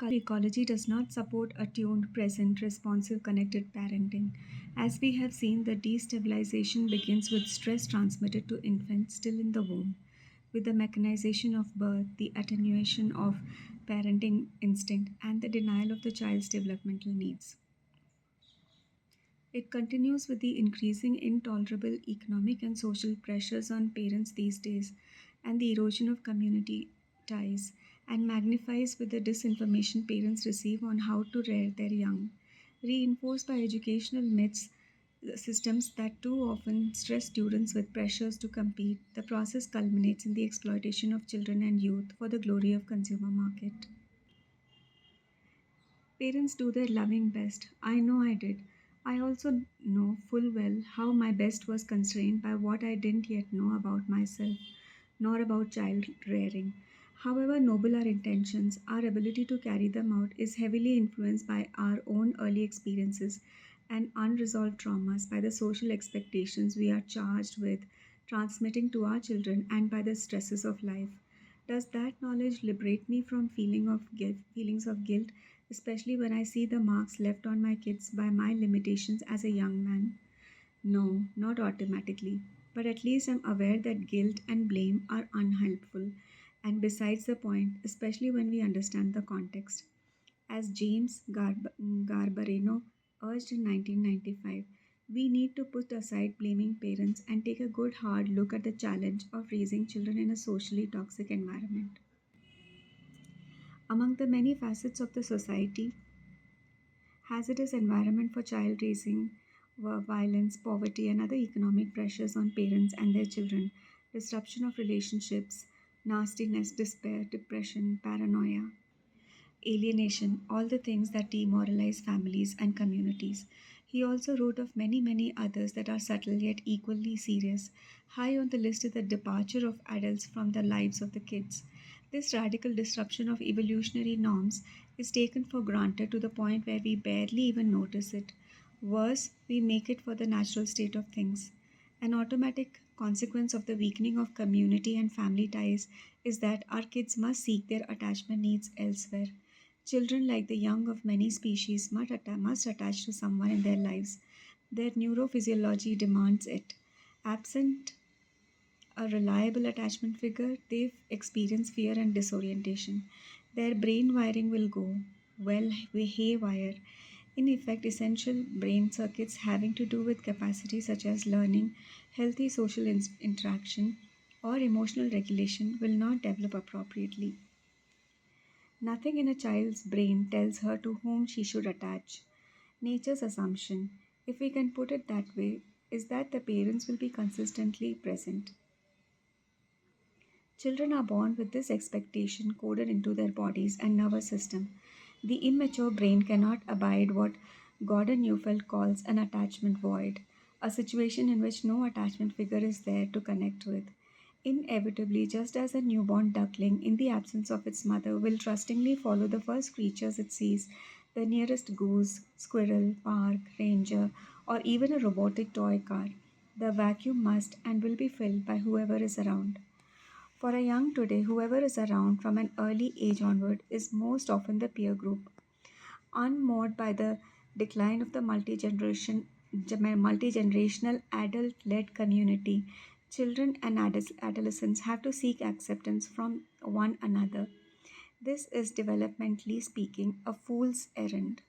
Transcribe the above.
Ecology does not support attuned, present, responsive, connected parenting. As we have seen, the destabilization begins with stress transmitted to infants still in the womb. With the mechanization of birth, the attenuation of parenting instinct, and the denial of the child's developmental needs. It continues with the increasing intolerable economic and social pressures on parents these days and the erosion of community ties, and magnifies with the disinformation parents receive on how to rear their young. Reinforced by educational myths, systems that too often stress students with pressures to compete, the process culminates in the exploitation of children and youth for the glory of consumer market. Parents do their loving best. I know I did. I also know full well how my best was constrained by what I didn't yet know about myself, nor about child rearing. However noble our intentions, our ability to carry them out is heavily influenced by our own early experiences and unresolved traumas, by the social expectations we are charged with transmitting to our children, and by the stresses of life. Does that knowledge liberate me from feelings of guilt, especially when I see the marks left on my kids by my limitations as a young man? No, not automatically. But at least I'm aware that guilt and blame are unhelpful and besides the point, especially when we understand the context. As Garbarino urged in 1995, we need to put aside blaming parents and take a good hard look at the challenge of raising children in a socially toxic environment. Among the many facets of the society, hazardous environment for child raising were violence, poverty, and other economic pressures on parents and their children, disruption of relationships, nastiness, despair, depression, paranoia, alienation, all the things that demoralize families and communities. He also wrote of many, many others that are subtle yet equally serious. High on the list is the departure of adults from the lives of the kids. This radical disruption of evolutionary norms is taken for granted to the point where we barely even notice it. Worse, we make it for the natural state of things. An automatic consequence of the weakening of community and family ties is that our kids must seek their attachment needs elsewhere. Children, like the young of many species, must attach to someone in their lives. Their neurophysiology demands it. Absent a reliable attachment figure, they experience fear and disorientation. Their brain wiring will go, well, haywire. In effect, essential brain circuits having to do with capacities such as learning, healthy social interaction, or emotional regulation will not develop appropriately. Nothing in a child's brain tells her to whom she should attach. Nature's assumption, if we can put it that way, is that the parents will be consistently present. Children are born with this expectation coded into their bodies and nervous system. The immature brain cannot abide what Gordon Neufeld calls an attachment void, a situation in which no attachment figure is there to connect with. Inevitably, just as a newborn duckling, in the absence of its mother, will trustingly follow the first creatures it sees, the nearest goose, squirrel, park, ranger, or even a robotic toy car, the vacuum must and will be filled by whoever is around. For a young today, whoever is around from an early age onward is most often the peer group. Unmoored by the decline of the multi-generational adult-led community, children and adolescents have to seek acceptance from one another. This is developmentally speaking a fool's errand.